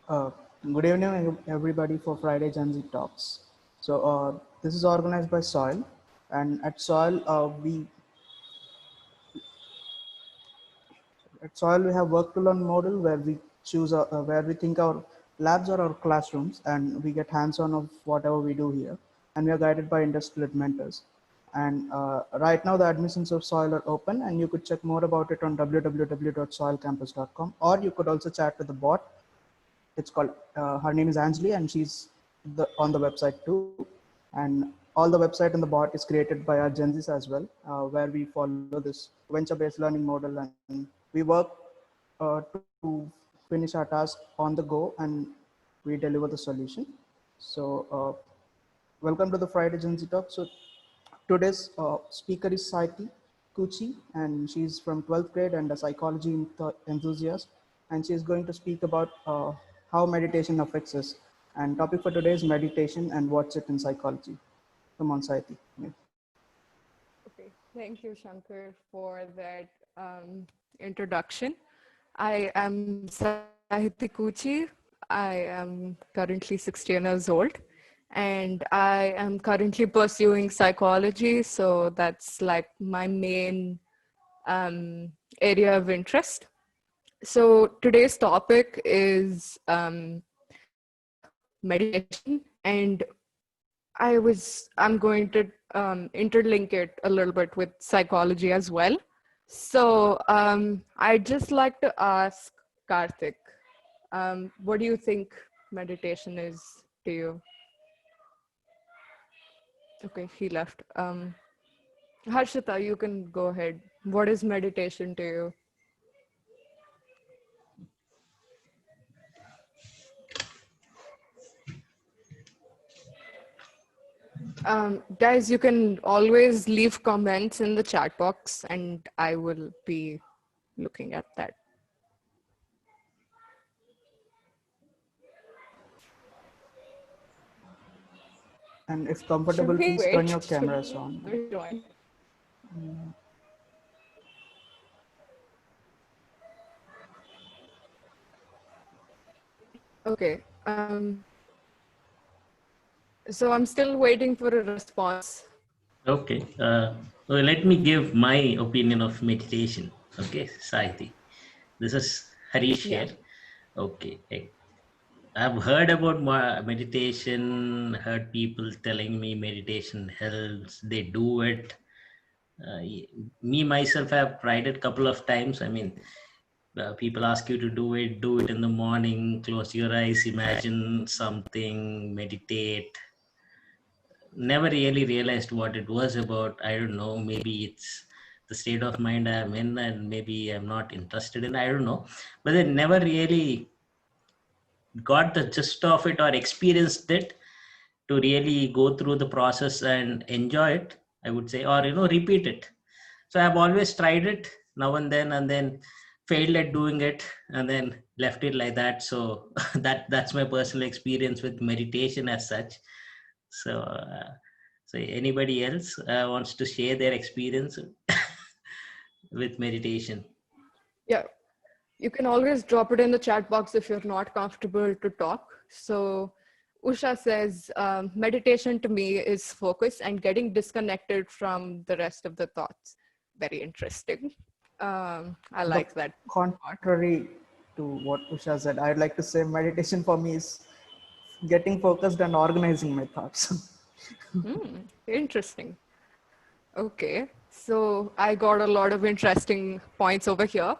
Uh, Good evening, everybody, for Friday GenZ Talks. This is organized by Soil, and at Soil, we have work to learn model where we choose where we think our labs are our classrooms, and we get hands-on of whatever we do here, and we are guided by industry-led mentors. And right now, the admissions of Soil are open, and you could check more about it on www.soilcampus.com, or you could also chat with the bot. It's called her name is Anjali, and she's on the website too. And all the website and the bot is created by our GenZs as well, where we follow this venture-based learning model, and we work to finish our task on the go, and we deliver the solution. So welcome to the Friday GenZ Talk. So today's speaker is Sahithi Kuchi, and she's from 12th grade and a psychology enthusiast. And she's going to speak about how meditation affects us. And topic for today is meditation and what's it in psychology. Come on, Sahithi. Yeah. Okay, thank you, Shankar, for that introduction. I am Sahithi Kuchi. I am currently 16 years old, and I am currently pursuing psychology. So that's like my main area of interest. So today's topic is meditation, and I'm going to interlink it a little bit with psychology as well. So I'd just like to ask Karthik, what do you think meditation is to you? Okay, he left. Harshita, you can go ahead. What is meditation to you? Guys, you can always leave comments in the chat box and I will be looking at that. And if comfortable, please turn your cameras on. Okay. So I'm still waiting for a response. Okay. Well, let me give my opinion of meditation. Okay, Sahithi. This is Harish here. Okay. I've heard about meditation, heard people telling me meditation helps, they do it. Me, myself, I've tried it a couple of times. I mean, people ask you to do it in the morning, close your eyes, imagine something, meditate. Never really realized what it was about. I don't know, maybe it's the state of mind I'm in and maybe I'm not interested in, I don't know, but I never really got the gist of it or experienced it to really go through the process and enjoy it, I would say, or repeat it. So I've always tried it now and then failed at doing it and then left it like that. So that's my personal experience with meditation as such. So anybody else wants to share their experience with meditation? Yeah, you can always drop it in the chat box if you're not comfortable to talk. So Usha says, meditation to me is focus and getting disconnected from the rest of the thoughts. Very interesting. I like that. Contrary to what Usha said, I'd like to say meditation for me is getting focused and organizing my thoughts. Interesting. Okay, so I got a lot of interesting points over here.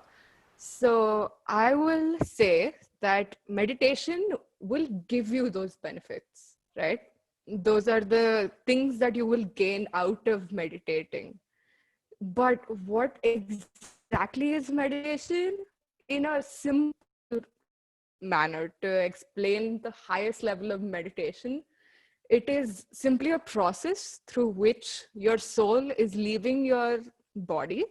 So I will say that meditation will give you those benefits, right? Those are the things that you will gain out of meditating. But what exactly is meditation? In a simple manner to explain the highest level of meditation, it is simply a process through which your soul is leaving your body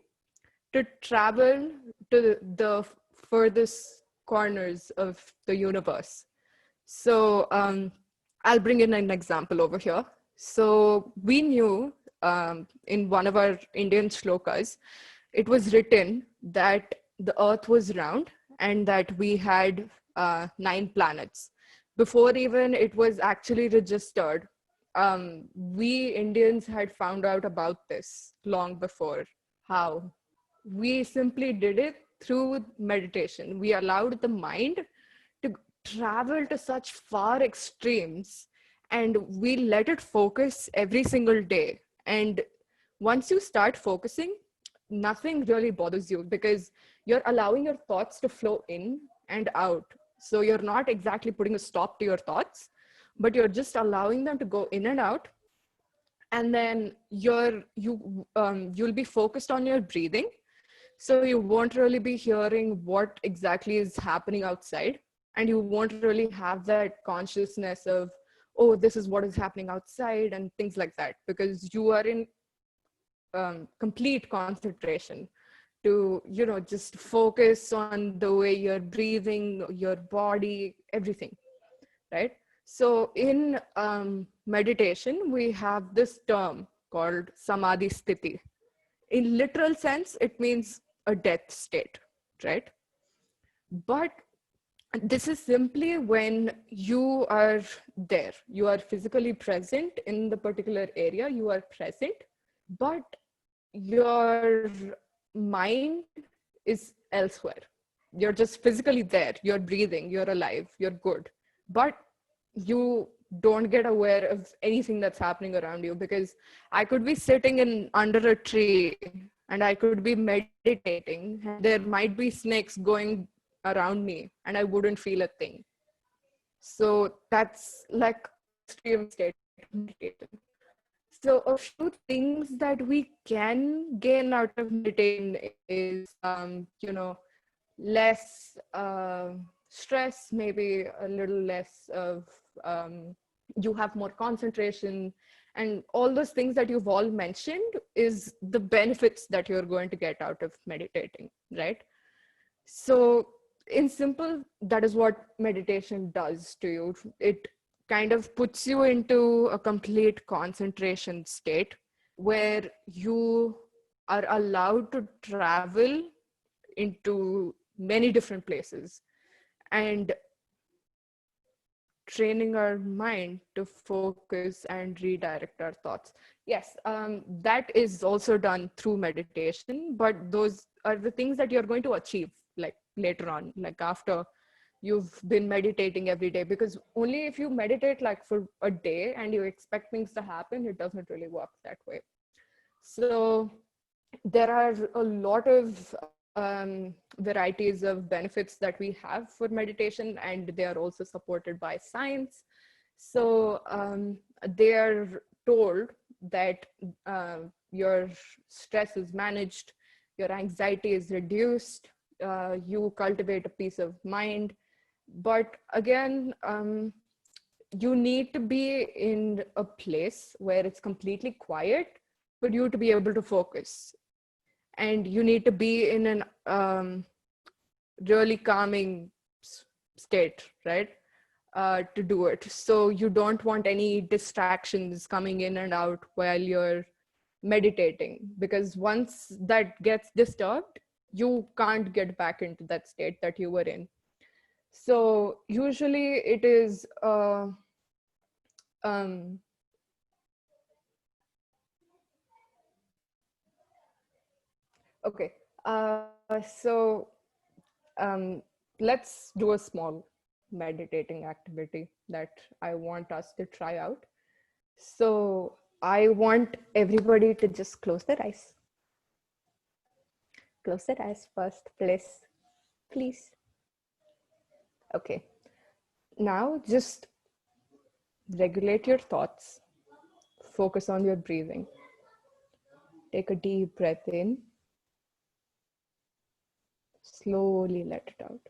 to travel to the furthest corners of the universe. So I'll bring in an example over here. So we knew in one of our Indian shlokas, it was written that the earth was round and that we had 9 planets. Before even it was actually registered, we Indians had found out about this long before. How? We simply did it through meditation. We allowed the mind to travel to such far extremes, and we let it focus every single day. And once you start focusing, nothing really bothers you because you're allowing your thoughts to flow in and out. So you're not exactly putting a stop to your thoughts, but you're just allowing them to go in and out. And then you'll be focused on your breathing. So you won't really be hearing what exactly is happening outside. And you won't really have that consciousness of, oh, this is what is happening outside and things like that, because you are in complete concentration to, just focus on the way you're breathing, your body, everything, right? So in meditation, we have this term called Samadhi Sthiti. In literal sense, it means a death state, right? But this is simply when you are there, you are physically present in the particular area, you are present, but your mind is elsewhere. You're just physically there, you're breathing, you're alive, you're good, but you don't get aware of anything that's happening around you, because I could be sitting under a tree and I could be meditating, and there might be snakes going around me and I wouldn't feel a thing. So that's like extreme state of meditation. So a few things that we can gain out of meditation is, less stress, maybe a little less of, you have more concentration, and all those things that you've all mentioned is the benefits that you're going to get out of meditating, right? So in simple, that is what meditation does to you. It kind of puts you into a complete concentration state where you are allowed to travel into many different places, and training our mind to focus and redirect our thoughts. Yes, that is also done through meditation, but those are the things that you're going to achieve like later on, like after you've been meditating every day, because only if you meditate like for a day and you expect things to happen, it doesn't really work that way. So there are a lot of varieties of benefits that we have for meditation, and they are also supported by science. So they are told that your stress is managed, your anxiety is reduced, you cultivate a peace of mind. But again, you need to be in a place where it's completely quiet for you to be able to focus. And you need to be in an really calming state, right? To do it. So you don't want any distractions coming in and out while you're meditating, because once that gets disturbed, you can't get back into that state that you were in. So usually it is okay. So let's do a small meditating activity that I want us to try out. So I want everybody to just close their eyes. Close their eyes first, please. Please. Okay. Now just regulate your thoughts. Focus on your breathing. Take a deep breath in. Slowly let it out.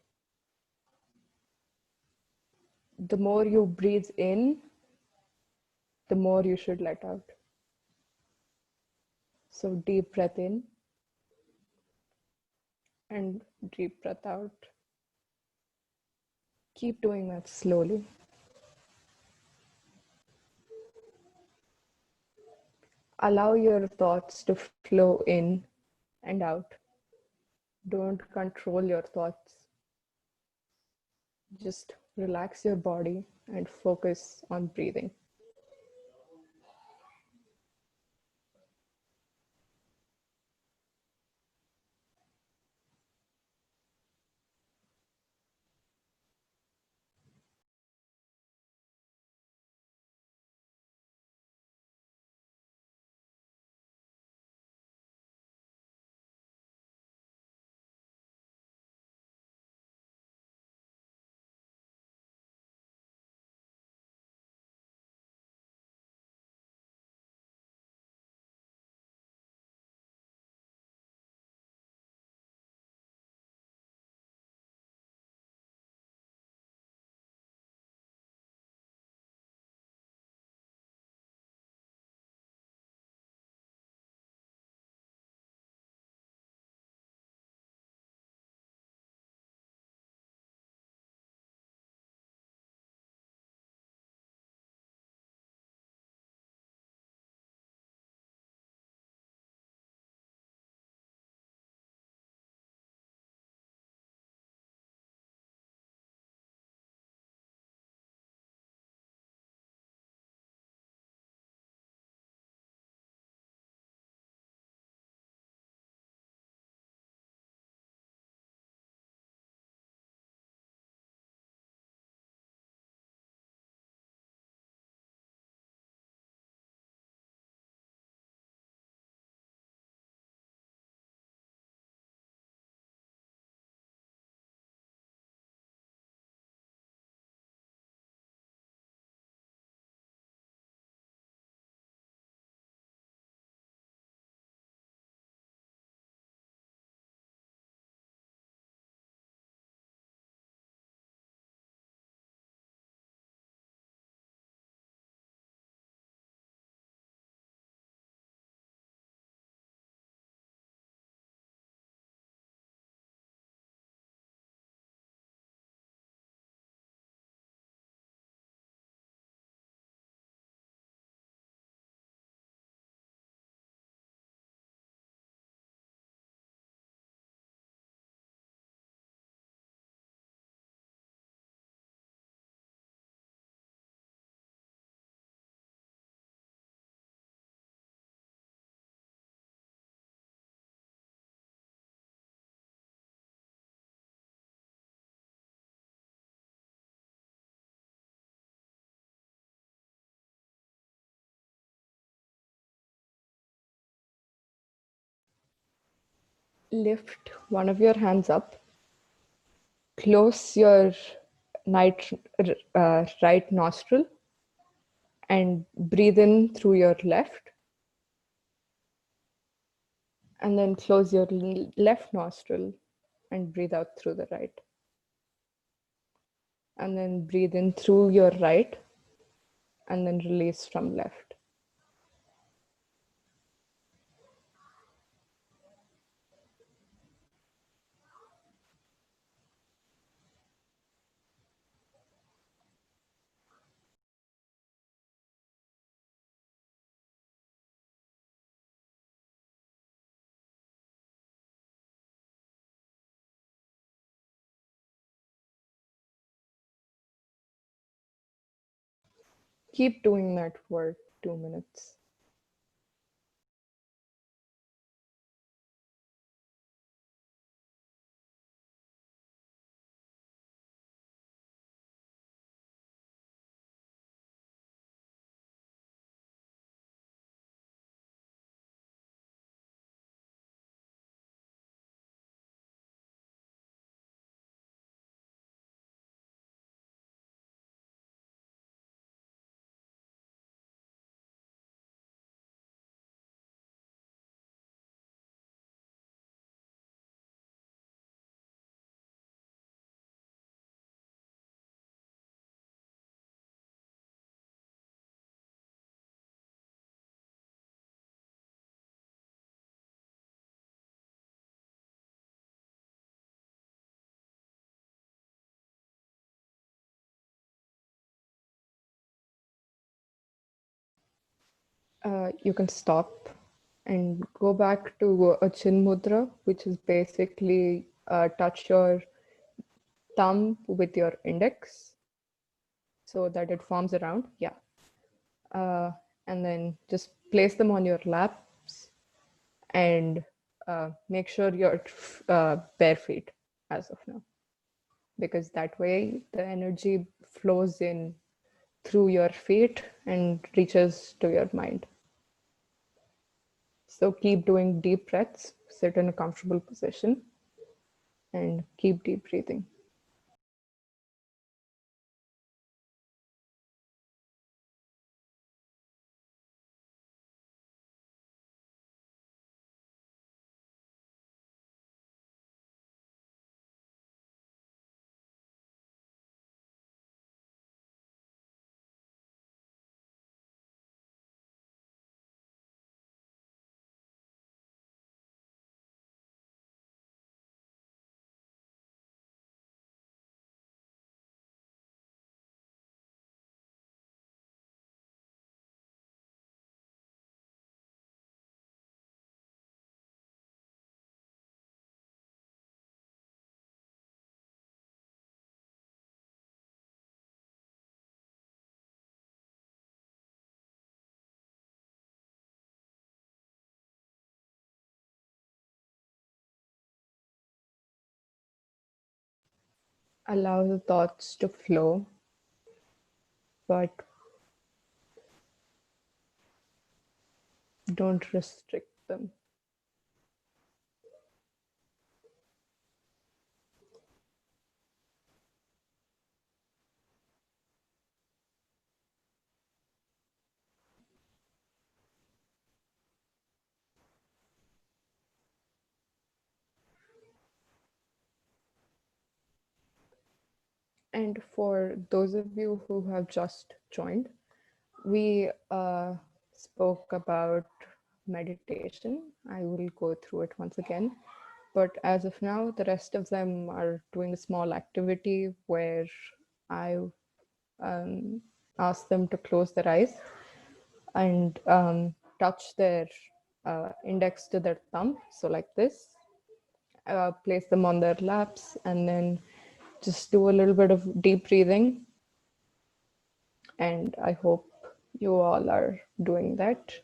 The more you breathe in, the more you should let out. So deep breath in and deep breath out. Keep doing that slowly. Allow your thoughts to flow in and out. Don't control your thoughts. Just relax your body and focus on breathing. Lift one of your hands up, close your right, right nostril, and breathe in through your left, and then close your left nostril and breathe out through the right. And then breathe in through your right and then release from left. Keep doing that for 2 minutes. You can stop and go back to a chin mudra, which is basically touch your thumb with your index so that it forms a round. Yeah. And then just place them on your laps and make sure you're bare feet as of now, because that way the energy flows in through your feet and reaches to your mind. So keep doing deep breaths, sit in a comfortable position, and keep deep breathing. Allow the thoughts to flow, but don't restrict them. And for those of you who have just joined, we spoke about meditation. I will go through it once again. But as of now, the rest of them are doing a small activity where I ask them to close their eyes and touch their index to their thumb. So like this, place them on their laps and then just do a little bit of deep breathing. And I hope you all are doing that.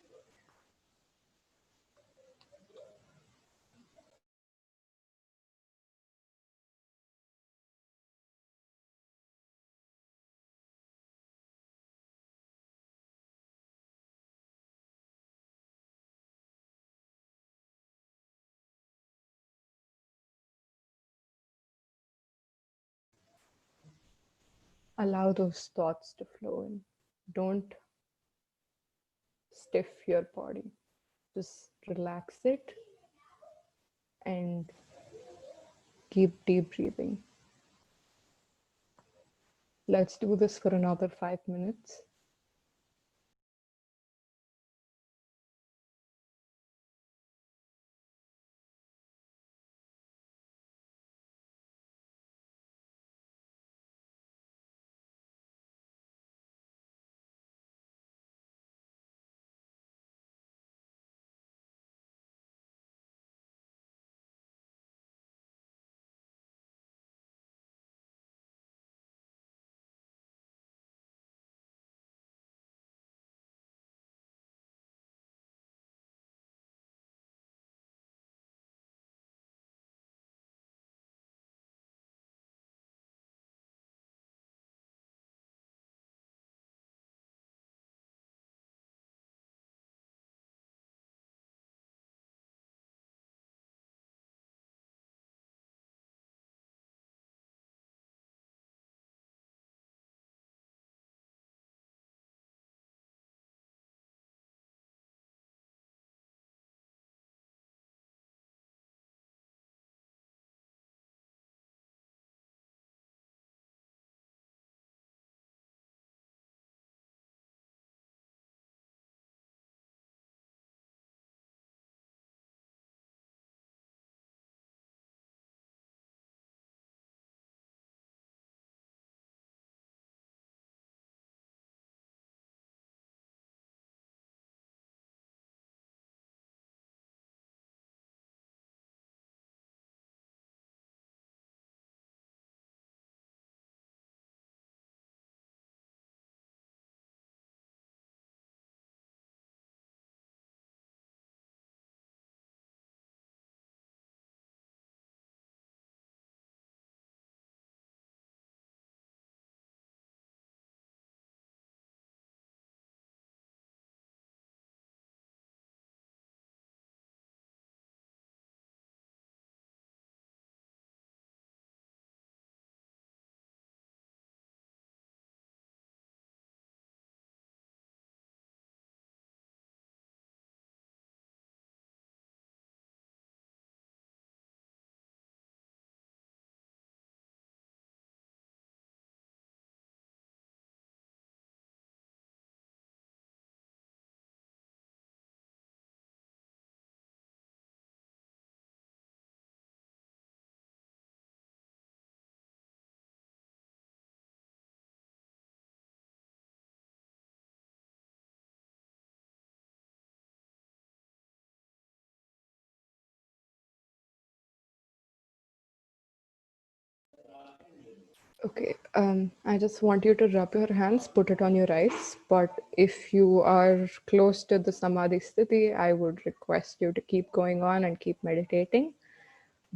Allow those thoughts to flow in. Don't stiff your body. Just relax it and keep deep breathing. Let's do this for another 5 minutes. Okay, I just want you to rub your hands, put it on your eyes. But if you are close to the Samadhi sthiti, I would request you to keep going on and keep meditating.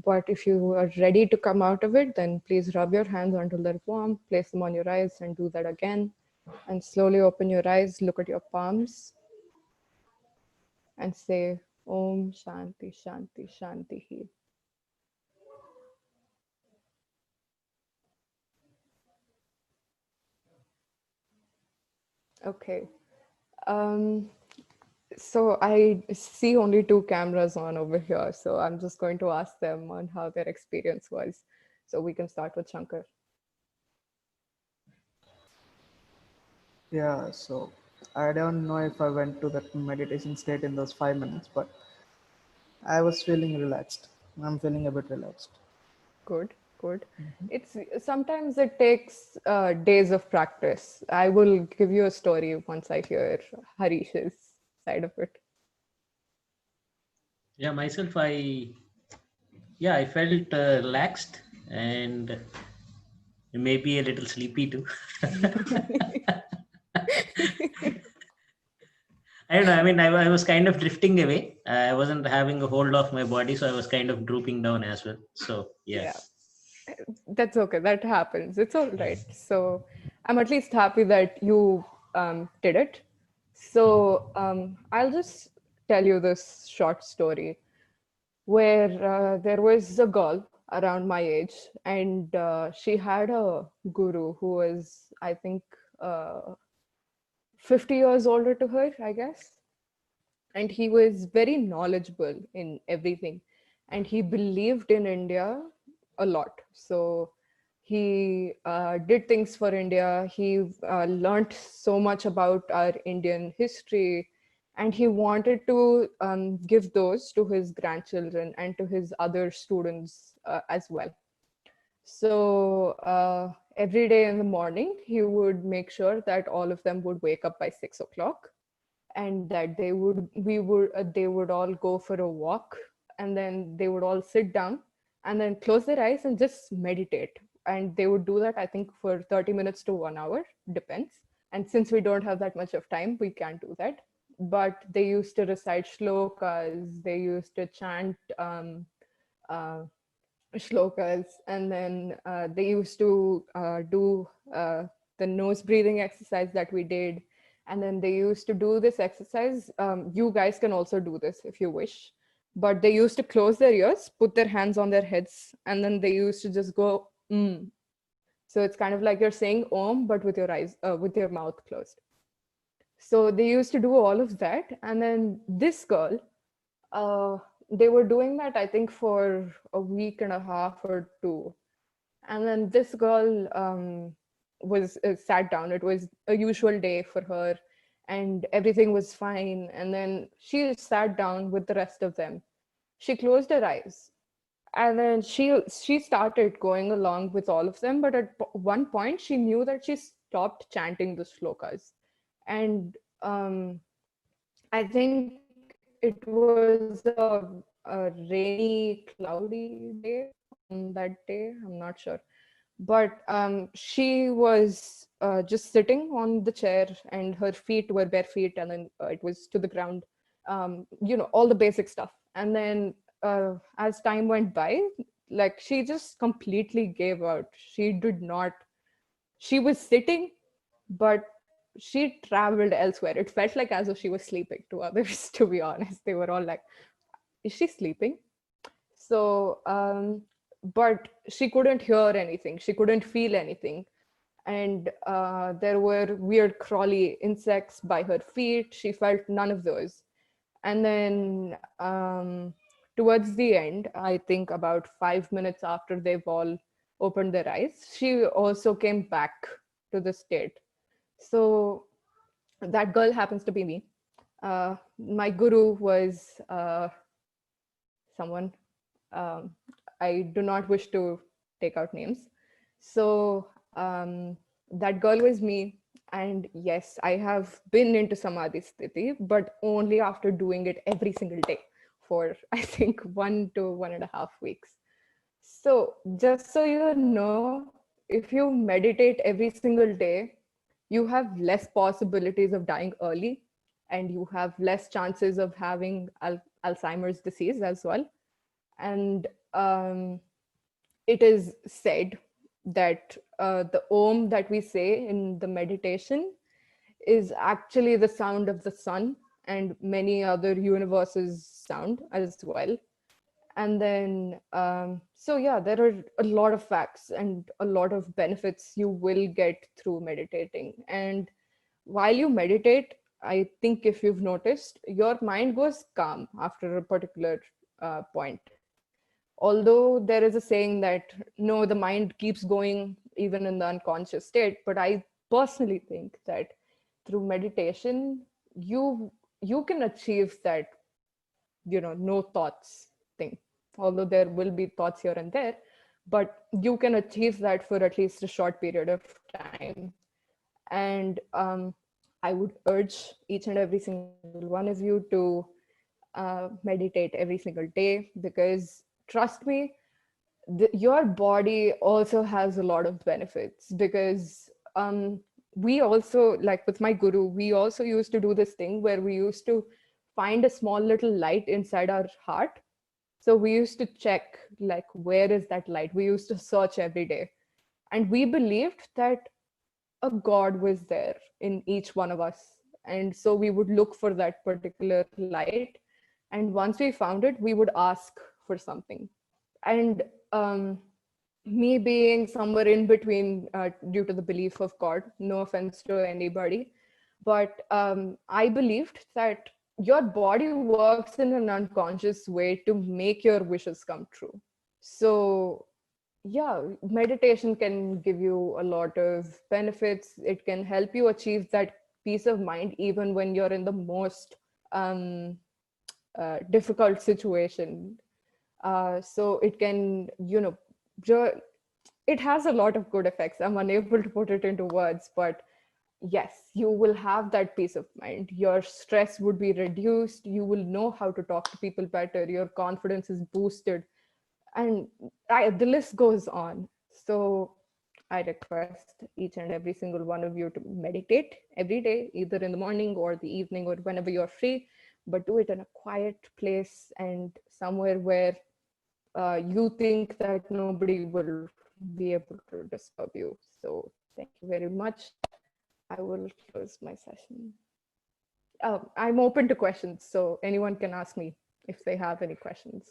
But if you are ready to come out of it, then please rub your hands until they're warm, place them on your eyes and do that again. And slowly open your eyes, look at your palms and say, Om Shanti Shanti Shanti. Okay. Um, so I see only two cameras on over here. So I'm just going to ask them on how their experience was. So we can start with Shankar. Yeah, so I don't know if I went to that meditation state in those 5 minutes, but I was feeling relaxed. I'm feeling a bit relaxed. Good, good. It's sometimes it takes days of practice. I will give you a story once I hear Harish's side of it. Yeah, myself, I felt relaxed and maybe a little sleepy too. I don't know. I mean, I was kind of drifting away. I wasn't having a hold of my body, so I was kind of drooping down as well. So, yeah. Yeah, that's okay. That happens. It's all right. So I'm at least happy that you did it. So I'll just tell you this short story where there was a girl around my age, and she had a guru who was, I think, uh, 50 years older to her, I guess. And he was very knowledgeable in everything. And he believed in India a lot. So he did things for India. He learned so much about our Indian history. And he wanted to give those to his grandchildren and to his other students as well. So every day in the morning, he would make sure that all of them would wake up by 6 o'clock, and that they would all go for a walk, and then they would all sit down and then close their eyes and just meditate. And they would do that, I think, for 30 minutes to 1 hour, depends. And since we don't have that much of time, we can't do that. But they used to recite shlokas, they used to chant uh, shlokas, and then they used to do the nose breathing exercise that we did. And then they used to do this exercise. You guys can also do this if you wish. But they used to close their ears, put their hands on their heads, and then they used to just go, mm. So it's kind of like you're saying Om, but with your eyes, with your mouth closed. So they used to do all of that. And then this girl, uh, they were doing that, I think, for a week and a half or two. And then this girl was sat down. It was a usual day for her, and everything was fine. And then she sat down with the rest of them. She closed her eyes, and then she started going along with all of them. But at one point, she knew that she stopped chanting the shlokas, and I think it was a rainy, cloudy day on that day. I'm not sure. But she was just sitting on the chair, and her feet were bare feet, and then it was to the ground. All the basic stuff. And then as time went by, like, she just completely gave out. She did not. She was sitting, but she traveled elsewhere. It felt like as if she was sleeping to others, to be honest. They were all like, is she sleeping? So, but she couldn't hear anything. She couldn't feel anything. And there were weird crawly insects by her feet. She felt none of those. And then towards the end, I think about 5 minutes after they've all opened their eyes, she also came back to the state. So that girl happens to be me. My guru was someone, um, I do not wish to take out names. So that girl was me. And yes, I have been into Samadhi Sthiti, but only after doing it every single day for, I think, 1 to 1.5 weeks. So just so you know, if you meditate every single day, you have less possibilities of dying early, and you have less chances of having Alzheimer's disease as well. And it is said that the Om that we say in the meditation is actually the sound of the sun and many other universes sound as well. And then so yeah, there are a lot of facts and a lot of benefits you will get through meditating. And while you meditate, I think if you've noticed, your mind goes calm after a particular point. Although there is a saying that no, the mind keeps going even in the unconscious state, but I personally think that through meditation you can achieve that, no thoughts thing. Although there will be thoughts here and there, but you can achieve that for at least a short period of time. And I would urge each and every single one of you to meditate every single day, because trust me, your body also has a lot of benefits. Because we also, like with my guru, we also used to do this thing where we used to find a small little light inside our heart. So we used to check, like, where is that light? We used to search every day, and we believed that a god was there in each one of us. And so we would look for that particular light, and once we found it, we would ask for something. And me being somewhere in between, due to the belief of God, no offense to anybody, but I believed that your body works in an unconscious way to make your wishes come true. So yeah, meditation can give you a lot of benefits. It can help you achieve that peace of mind even when you're in the most difficult situation. So it can, it has a lot of good effects. I'm unable to put it into words, but yes, you will have that peace of mind. Your stress would be reduced. You will know how to talk to people better. Your confidence is boosted. And the list goes on. So I request each and every single one of you to meditate every day, either in the morning or the evening or whenever you're free, but do it in a quiet place and somewhere where you think that nobody will be able to disturb you. So thank you very much. I will close my session. I'm open to questions, so anyone can ask me if they have any questions.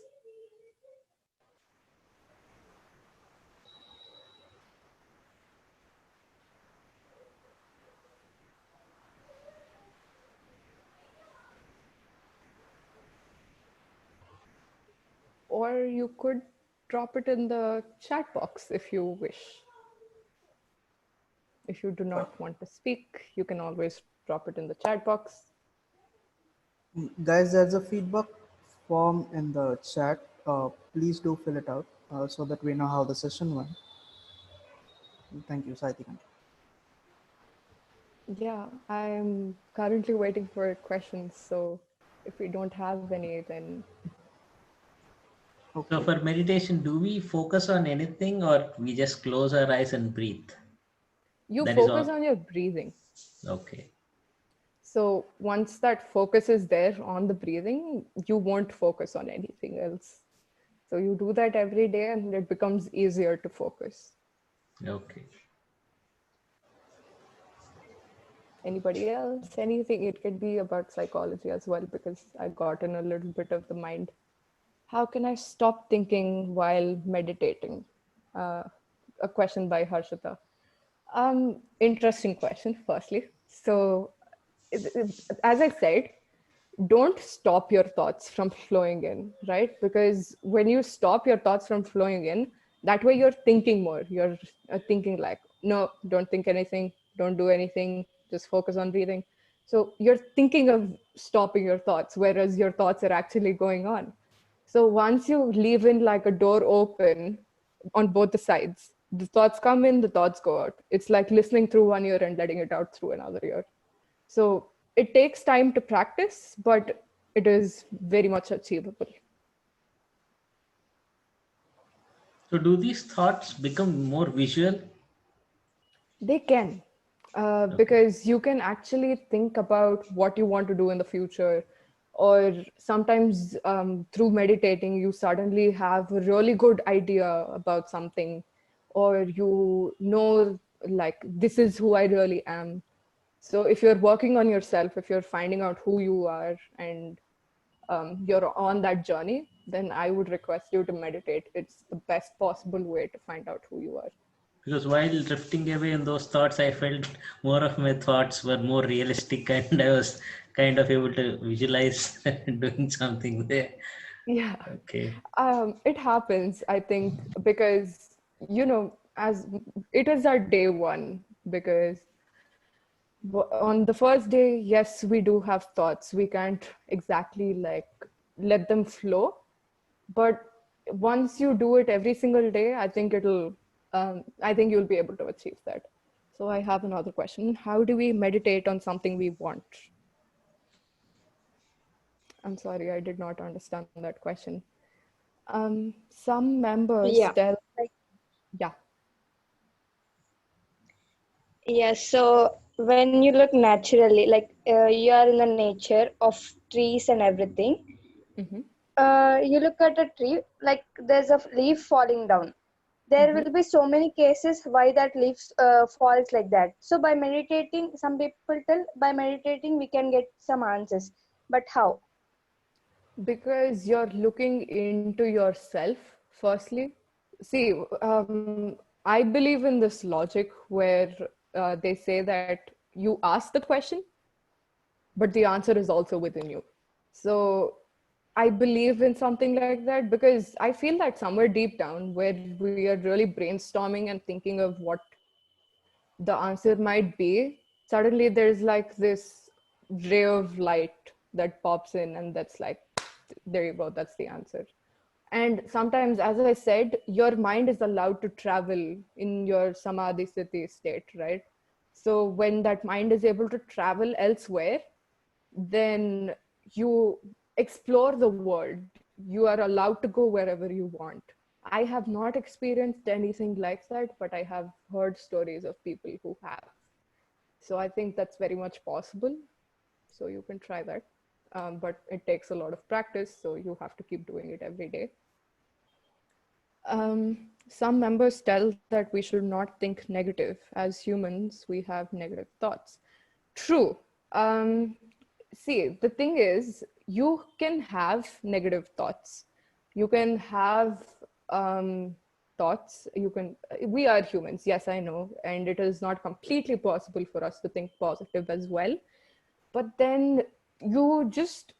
Or you could drop it in the chat box if you wish. If you do not want to speak, you can always drop it in the chat box. Guys, there's a feedback form in the chat. Please do fill it out so that we know how the session went. Thank you, Sahithi. Yeah, I'm currently waiting for questions. So if we don't have any, then. Okay. So for meditation, do we focus on anything or we just close our eyes and breathe? You That is focus all. on your breathing. Okay. So once that focus is there on the breathing, you won't focus on anything else. So you do that every day and it becomes easier to focus. Okay. Anybody else? Anything? It could be about psychology as well, because I got in a little bit of the mind. How can I stop thinking while meditating? A question by Harshita. Interesting question, firstly. So, as I said, don't stop your thoughts from flowing in, right? Because when you stop your thoughts from flowing in, that way you're thinking more. You're thinking like, no, don't think anything, don't do anything, just focus on breathing. So you're thinking of stopping your thoughts, whereas your thoughts are actually going on. So once you leave in like a door open on both the sides, the thoughts come in, the thoughts go out. It's like listening through one ear and letting it out through another ear. So it takes time to practice, but it is very much achievable. So do these thoughts become more visual They can, Okay. because you can actually think about what you want to do in the future. Or sometimes through meditating, you suddenly have a really good idea about something, or you know, like, this is who I really am. So if you're working on yourself, if you're finding out who you are, and you're on that journey, then I would request you to meditate. It's the best possible way to find out who you are. Because while drifting away in those thoughts, I felt more of my thoughts were more realistic and I was kind of able to visualize doing something there. Yeah. Okay. It happens, I think, because, as it is our day one, because on the first day, yes, we do have thoughts. We can't exactly like let them flow. But once you do it every single day, I think you'll be able to achieve that. So I have another question. How do we meditate on something we want? I'm sorry, I did not understand that question. Some members Yeah. tell, yeah. Yes. So when you look naturally, like you are in the nature of trees and everything, Mm-hmm. you look at a tree, like there's a leaf falling down. There Mm-hmm. will be so many cases why that leaf falls like that. So by meditating, some people tell by meditating we can get some answers. But how? Because you're looking into yourself, firstly. See, I believe in this logic where they say that you ask the question, but the answer is also within you. So I believe in something like that, because I feel that somewhere deep down, where we are really brainstorming and thinking of what the answer might be, suddenly there's like this ray of light that pops in, and that's like, there you go, that's the answer. And sometimes, as I said, your mind is allowed to travel in your Samadhi state, right? So when that mind is able to travel elsewhere, then you explore the world. You are allowed to go wherever you want. I have not experienced anything like that, but I have heard stories of people who have. So I think that's very much possible. So you can try that. But it takes a lot of practice, so you have to keep doing it every day. Some members tell that we should not think negative. As humans, we have negative thoughts. True. See, the thing is, you can have negative thoughts. You can have thoughts. We are humans, yes, I know. And it is not completely possible for us to think positive as well. But then you just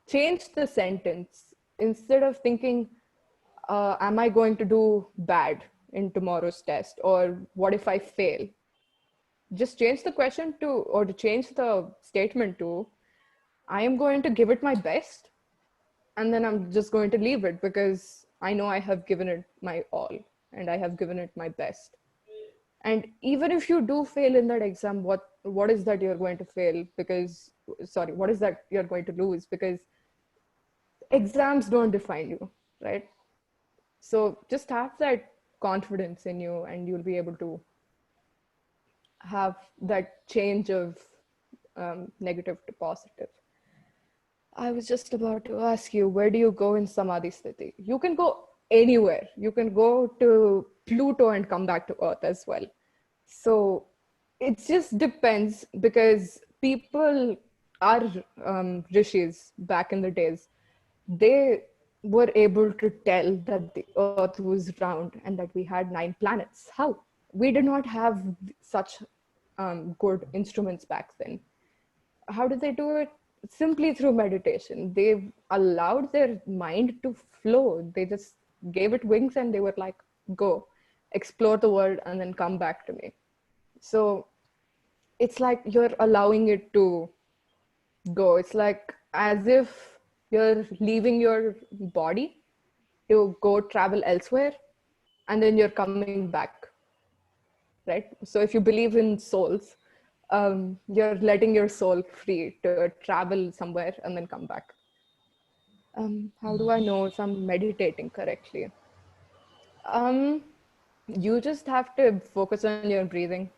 change the sentence. Instead of thinking, am I going to do bad in tomorrow's test? Or what if I fail? Just change the question to, or to change the statement to, I am going to give it my best, and then I'm just going to leave it because I know I have given it my all and I have given it my best. And even if you do fail in that exam, what is that you're going to fail? Because, sorry, what is that you're going to lose? Because exams don't define you, right? So just have that confidence in you, and you'll be able to have that change of negative to positive. I was just about to ask you, where do you go in Samadhi Sthiti? You can go anywhere. You can go to Pluto and come back to Earth as well. So it just depends, because people are rishis back in the days. They were able to tell that the Earth was round and that we had 9 planets. How? We did not have such good instruments back then. How did they do it? Simply through meditation. They allowed their mind to flow. They just gave it wings and they were like, go, explore the world, and then come back to me. So it's like you're allowing it to go. It's like as if you're leaving your body to go travel elsewhere, and then you're coming back, right? So if you believe in souls, you're letting your soul free to travel somewhere and then come back. How do I know if I'm meditating correctly? Um, You just have to focus on your breathing.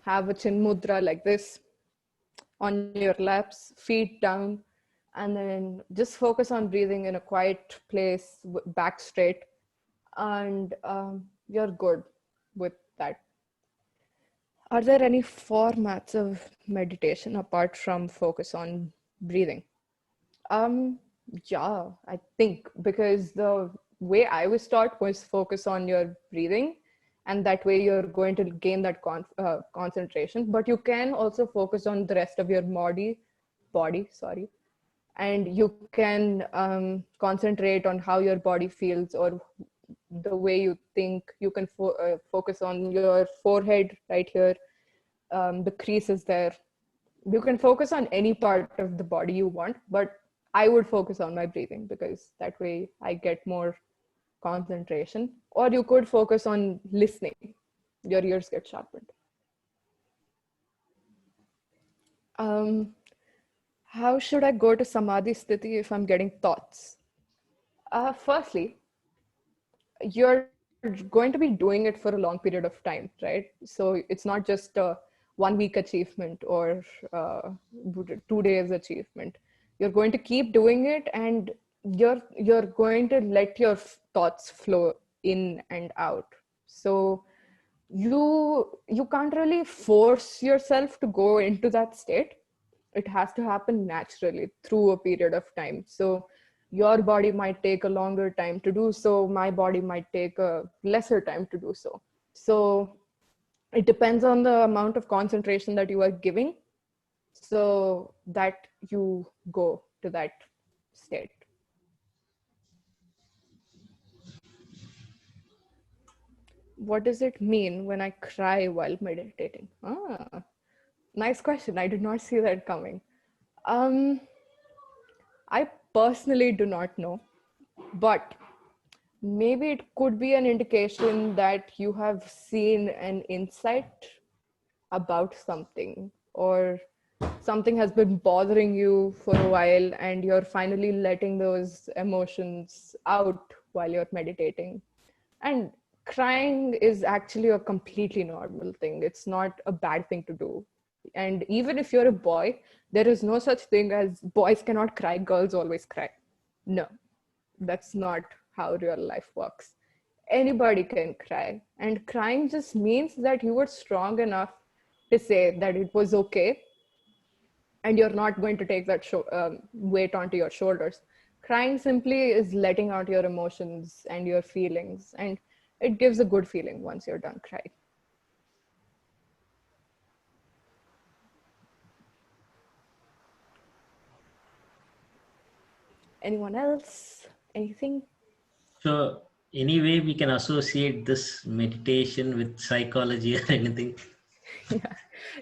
Have a chin mudra like this on your laps, feet down, and then just focus on breathing in a quiet place, back straight, and you're good with that. Are there any formats of meditation apart from focus on breathing? Um, yeah, I think because the way I was taught was focus on your breathing, and that way you're going to gain that concentration. But you can also focus on the rest of your body, sorry, and you can concentrate on how your body feels or the way you think. You can focus on your forehead right here, the crease is there. You can focus on any part of the body you want, but I would focus on my breathing because that way I get more concentration. Or you could focus on listening. Your ears get sharpened. How should I go to Samadhi Sthiti if I'm getting thoughts? Firstly, you're going to be doing it for a long period of time, right? So it's not just a 1 week achievement or 2 days achievement. You're going to keep doing it, and you're going to let your thoughts flow in and out. So you can't really force yourself to go into that state. It has to happen naturally through a period of time. So your body might take a longer time to do so, my body might take a lesser time to do so. So it depends on the amount of concentration that you are giving, so that you go to that state. What does it mean when I cry while meditating? Nice question. I did not see that coming. I personally do not know, but maybe it could be an indication that you have seen an insight about something, or something has been bothering you for a while and you're finally letting those emotions out while you're meditating. And crying is actually a completely normal thing. It's not a bad thing to do. And even if you're a boy, there is no such thing as boys cannot cry, girls always cry. No, that's not how real life works. Anybody can cry. And crying just means that you were strong enough to say that it was okay, and you're not going to take that weight onto your shoulders. Crying simply is letting out your emotions and your feelings, and it gives a good feeling once you're done crying. Anyone else? Anything? So, anyway, we can associate this meditation with psychology or anything.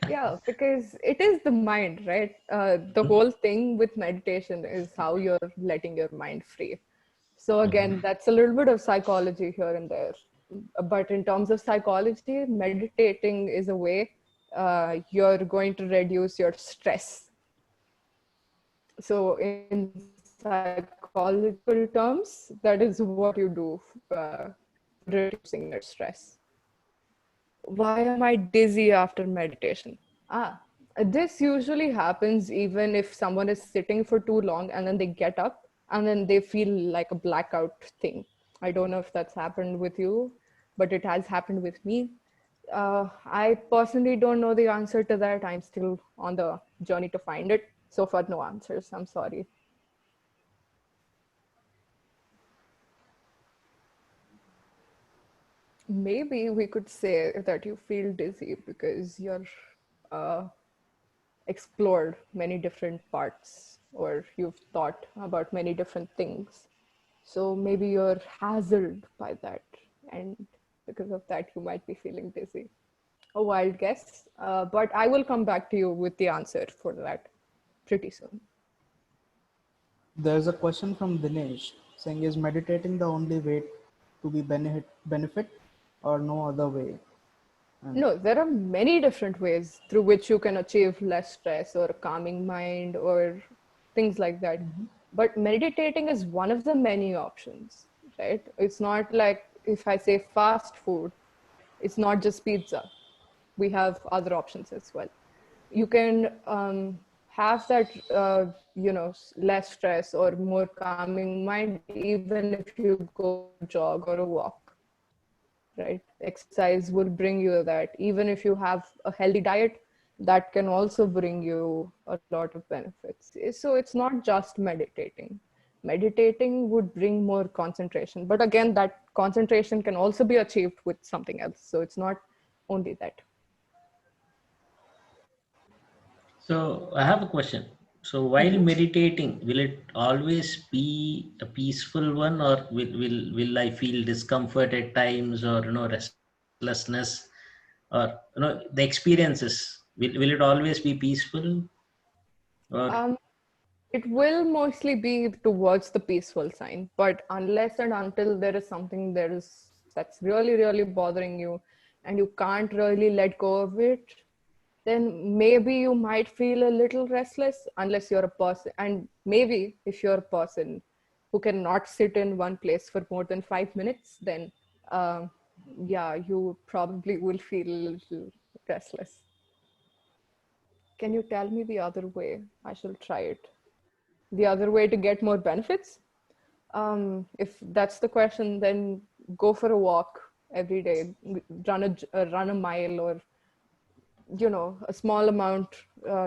Yeah, because it is the mind, right? The whole thing with meditation is how you're letting your mind free. So again, that's a little bit of psychology here and there. But in terms of psychology, meditating is a way you're going to reduce your stress. So in psychological terms, that is what you do reducing your stress. Why am I dizzy after meditation? This usually happens even if someone is sitting for too long and then they get up and then they feel like a blackout thing. I don't know if that's happened with you, but it has happened with me. I personally don't know the answer to that. I'm still on the journey to find it. So far, no answers. I'm sorry. Maybe we could say that you feel dizzy because you're uh, explored many different parts, or you've thought about many different things. So maybe you're dazzled by that, and because of that, you might be feeling dizzy. A wild guess, but I will come back to you with the answer for that pretty soon. There's a question from Dinesh saying, is meditating the only way to be benefit or no other way? No, there are many different ways through which you can achieve less stress or a calming mind or things like that. But meditating is one of the many options, right? It's not like if I say fast food, it's not just pizza. We have other options as well. You can have that, less stress or more calming mind, even if you go for a jog or a walk, right? Exercise will bring you that. Even if you have a healthy diet, that can also bring you a lot of benefits. So it's not just meditating. Meditating would bring more concentration. But again, that concentration can also be achieved with something else. So it's not only that. So I have a question. So while meditating, will it always be a peaceful one, or will I feel discomfort at times, or restlessness, or the experiences? Will it always be peaceful, or It will mostly be towards the peaceful sign, but unless and until there is something that's really, really bothering you and you can't really let go of it, then maybe you might feel a little restless unless you're a person. And maybe if you're a person who cannot sit in one place for more than 5 minutes, then you probably will feel a little restless. Can you tell me the other way? I shall try it. The other way to get more benefits? If that's the question, then go for a walk every day, run a mile, or a small amount,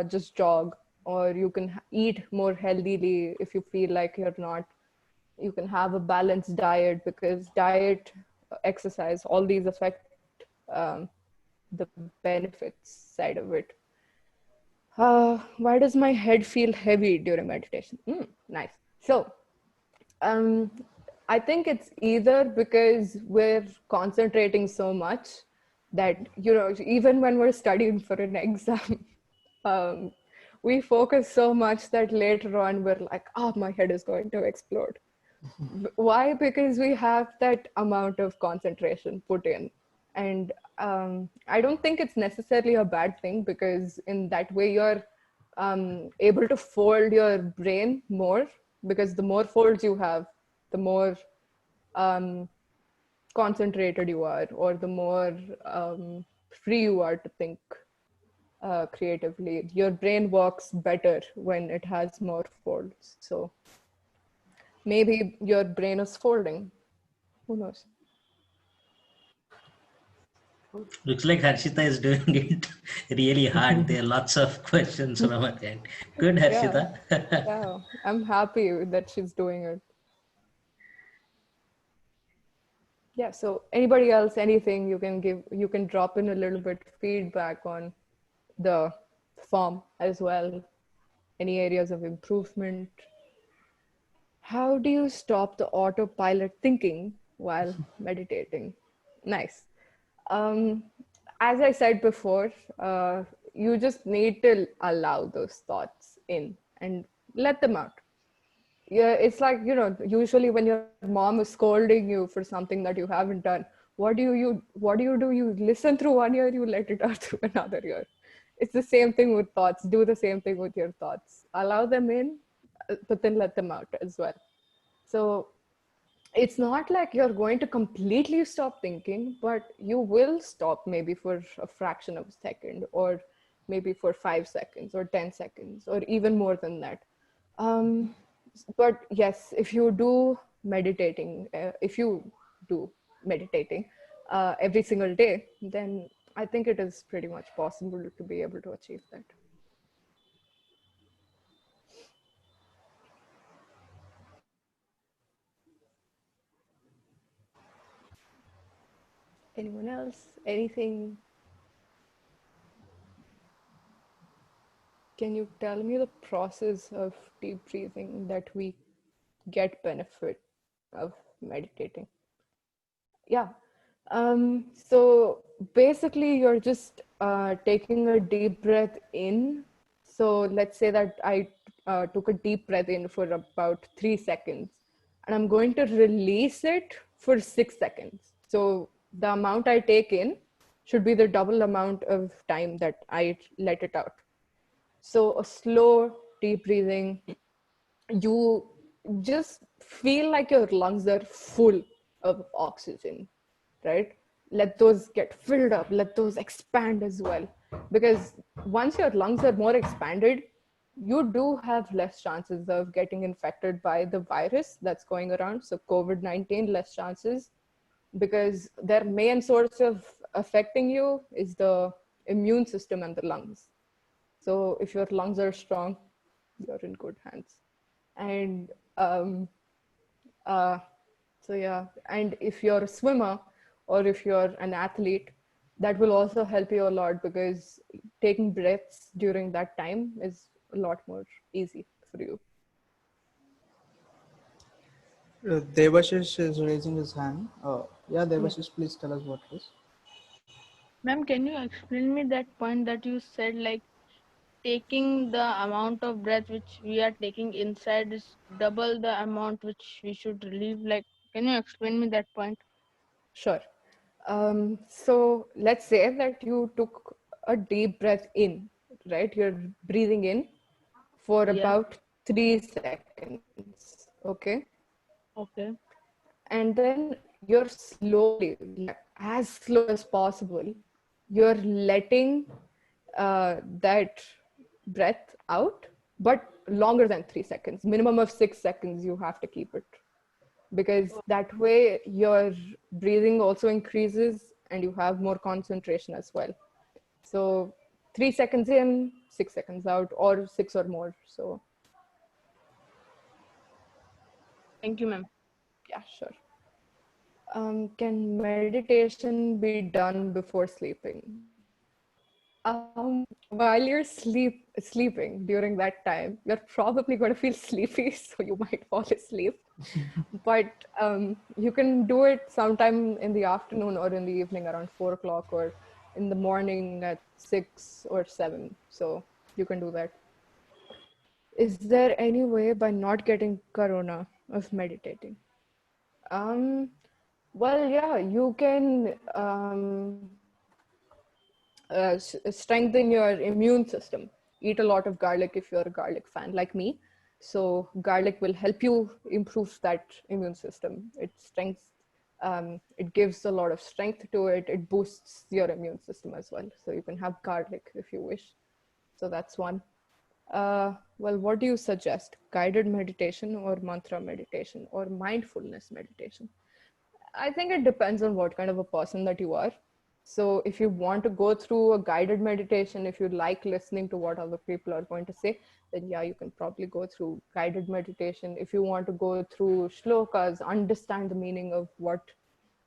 just jog. Or you can eat more healthily if you feel like you're not. You can have a balanced diet, because diet, exercise, all these affect um, the benefits side of it. Why does my head feel heavy during meditation? Nice. So um, I think it's either because we're concentrating so much that, even when we're studying for an exam, um, we focus so much that later on we're like, oh, my head is going to explode. Why? Because we have that amount of concentration put in. And I don't think it's necessarily a bad thing, because in that way you're able to fold your brain more, because the more folds you have, the more concentrated you are, or the more free you are to think creatively. Your brain works better when it has more folds. So maybe your brain is folding. Who knows? looks like Harshita is doing it really hard? There are lots of questions from her end. Good, Yeah, Harshita. yeah. I'm happy that she's doing it. Yeah, so anybody else, anything you can drop in a little bit feedback on the form as well. Any areas of improvement? How do you stop the autopilot thinking while meditating? Nice. Um, as I said before, you just need to allow those thoughts in and let them out. Yeah, it's like, usually when your mom is scolding you for something that you haven't done, what do? You listen through one ear, you let it out through another ear. It's the same thing with thoughts. Do the same thing with your thoughts. Allow them in, but then let them out as well. So it's not like you're going to completely stop thinking, but you will stop maybe for a fraction of a second, or maybe for 5 seconds or 10 seconds, or even more than that. Um, but yes, if you do meditating every single day, then I think it is pretty much possible to be able to achieve that. Anyone else? Anything? Can you tell me the process of deep breathing that we get benefit of meditating? Yeah. So basically, you're just taking a deep breath in. So let's say that I took a deep breath in for about 3 seconds, and I'm going to release it for 6 seconds. So the amount I take in should be the double amount of time that I let it out. So a slow, deep breathing, you just feel like your lungs are full of oxygen, right? let those get filled up, let those expand as well. Because once your lungs are more expanded, you do have less chances of getting infected by the virus that's going around. So COVID-19, less chances, because their main source of affecting you is the immune system and the lungs. So if your lungs are strong, you're in good hands. And uh, so yeah, and if you're a swimmer or if you're an athlete, that will also help you a lot, because taking breaths during that time is a lot more easy for you. Devashish is raising his hand. Yeah, Devashish, please tell us what it is. Ma'am, can you explain me that point that you said, like taking the amount of breath which we are taking inside is double the amount which we should relieve? Like, can you explain me that point? Sure. So let's say that you took a deep breath in, right? You're breathing in for Yeah. about 3 seconds, okay? Okay. And then you're slowly, like, as slow as possible, you're letting that breath out, but longer than 3 seconds. Minimum of 6 seconds you have to keep it, because that way your breathing also increases and you have more concentration as well. So 3 seconds in, 6 seconds out, or six or more. So Thank you, ma'am. yeah, sure. Can meditation be done before sleeping? While you're sleeping during that time, you're probably going to feel sleepy, so you might fall asleep. But you can do it sometime in the afternoon or in the evening around 4 o'clock, or in the morning at 6 or 7. So you can do that. Is there any way by not getting corona of meditating? Well, yeah, you can strengthen your immune system. Eat a lot of garlic if you're a garlic fan, like me. So garlic will help you improve that immune system. It gives a lot of strength to it. It boosts your immune system as well. So you can have garlic if you wish. So that's one. Well, what do you suggest? Guided meditation or mantra meditation or mindfulness meditation? I think it depends on what kind of a person that you are. So if you want to go through a guided meditation, if you like listening to what other people are going to say, then yeah, you can probably go through guided meditation. If you want to go through shlokas, understand the meaning of what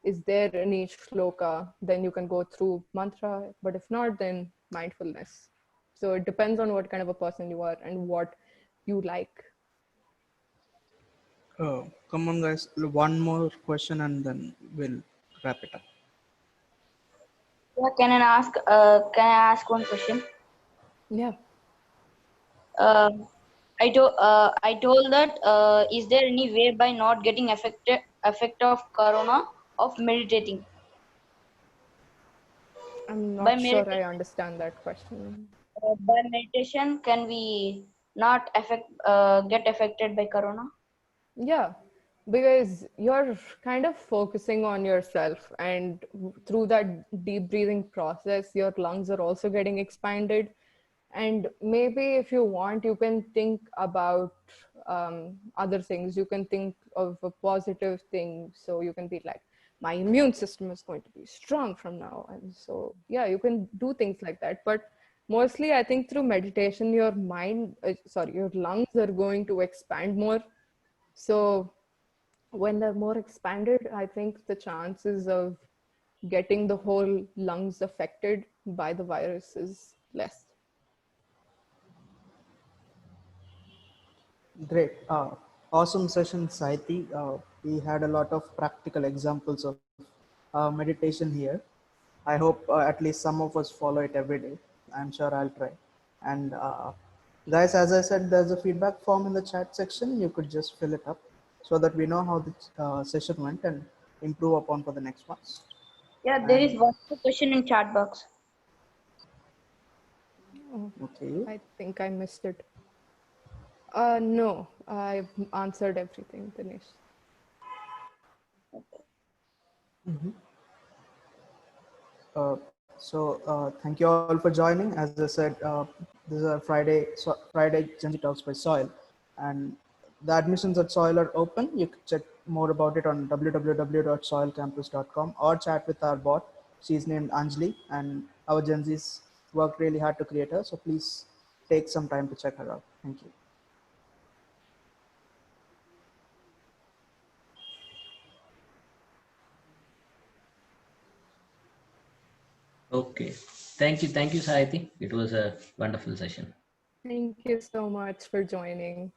is there in each shloka, then you can go through mantra. But if not, then mindfulness. So it depends on what kind of a person you are and what you like. Come on, guys. One more question and then we'll wrap it up. Yeah, can I ask one question? Yeah. I told that is there any way by not getting effect of corona of meditating? I'm By not sure I meditation, understand that question. can we not get affected by corona? Yeah, because you're kind of focusing on yourself, and through that deep breathing process, your lungs are also getting expanded. And maybe if you want, you can think about other things. You can think of a positive thing. So you can be like, my immune system is going to be strong from now. And so, yeah, you can do things like that. But mostly, I think through meditation, your lungs are going to expand more. So when they're more expanded, I think the chances of getting the whole lungs affected by the virus is less. Great. Awesome session, Sahithi. We had a lot of practical examples of meditation here. I hope at least some of us follow it every day. I'm sure I'll try. And guys, as I said, there's a feedback form in the chat section. You could just fill it up so that we know how the session went and improve upon for the next ones. Yeah, there is And one more question in chat box. Oh, okay. I think I missed it. No, I've answered everything, Dinesh. Thank you all for joining. As I said, this is a Friday GenZ Talks by Soil, and the admissions at Soil are open. You can check more about it on www.soilcampus.com or chat with our bot. She's named Anjali, and our Gen Zs worked really hard to create her. So please take some time to check her out. Thank you. Okay. Thank you, Sahithi. It was a wonderful session. Thank you so much for joining.